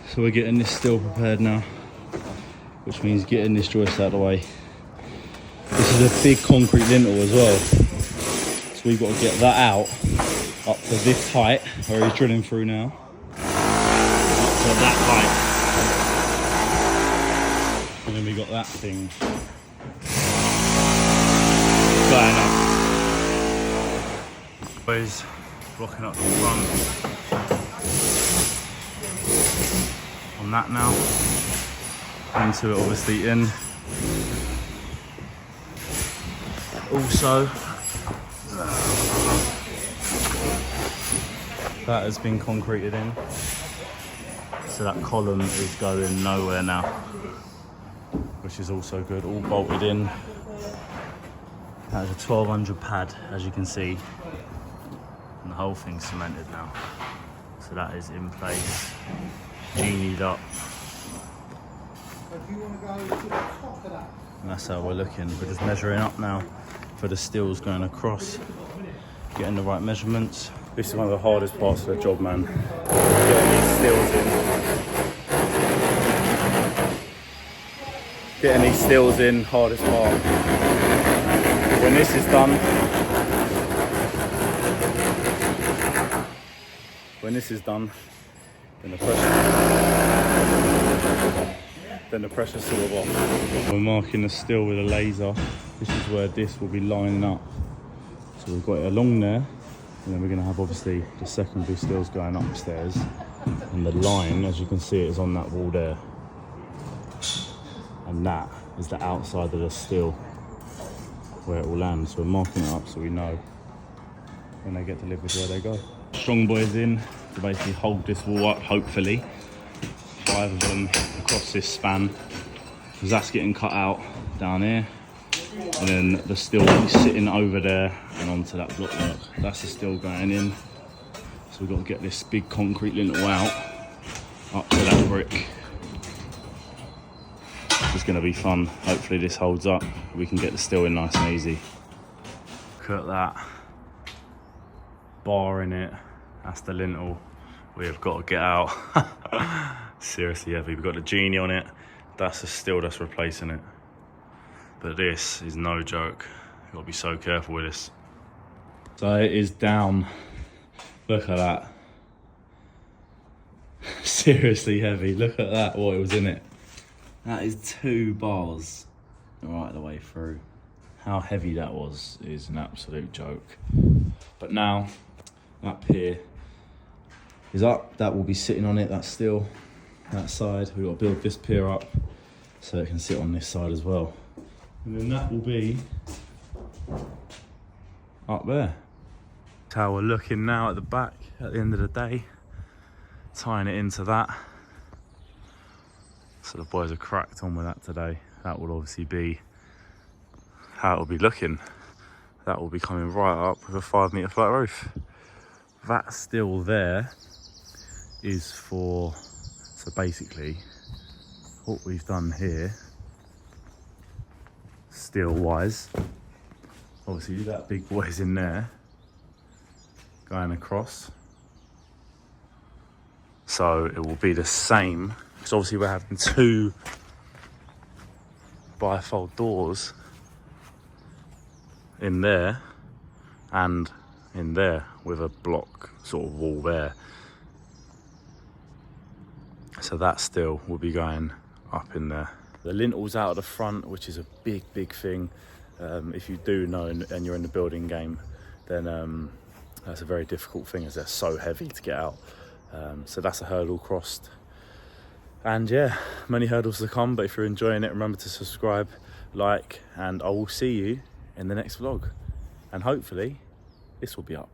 So we're getting this steel prepared now, which means getting this joist out of the way. This is a big concrete lintel as well, so we've got to get that out up to this height where he's drilling through now, up to that height, and then we got that thing going up. Boys blocking up the front on that now, into it obviously in. Also, that has been concreted in, so that column is going nowhere now, which is also good, all bolted in. That's a 1200 pad, as you can see, and the whole thing's cemented now, so that is in place, genied up. And that's how we're looking. We're just measuring up now for the steels going across, getting the right measurements. This is one of the hardest parts of the job, man. Getting these steels in. Getting these steels in, hardest part. When this is done, then the pressure's sort of off. We're marking the steel with a laser. This is where this will be lining up. So we've got it along there, and then we're going to have obviously the secondary steels going upstairs, and the line, as you can see, it is on that wall there, and that is the outside of the steel where it will land. So we're marking it up so we know when they get delivered where they go. Strong boys in to basically hold this wall up, hopefully. 5 of them across this span, because that's getting cut out down here, and then the steel will be sitting over there and onto that block work. That's the steel going in, so we've got to get this big concrete lintel out up to that brick. It's going to be fun. Hopefully this holds up, we can get the steel in nice and easy. Look at that bar in it, that's the lintel we have got to get out. Seriously heavy. We've got the genie on it, that's the steel that's replacing it, but this is no joke. You've got to be so careful with this. So it is down, look at that. Seriously heavy, look at that, what it was in it. That is 2 bars right the way through. How heavy that was is an absolute joke. But now up here is up, that will be sitting on it, that steel, that side. We've got to build this pier up so it can sit on this side as well. And then that will be up there. That's how we're looking now at the back at the end of the day, tying it into that. So the boys are cracked on with that today. That will obviously be how it will be looking. That will be coming right up with a 5 metre flat roof. That still there is for, so basically what we've done here steel wise, obviously that big boy is in there going across, so it will be the same, because obviously we're having 2 bifold doors in there and in there with a block sort of wall there. So that still will be going up in there. The lintel's out of the front, which is a big thing. If you do know and you're in the building game, then that's a very difficult thing, as they're so heavy to get out. So that's a hurdle crossed. And yeah, many hurdles to come, but if you're enjoying it, remember to subscribe, like, and I will see you in the next vlog. And hopefully this will be up.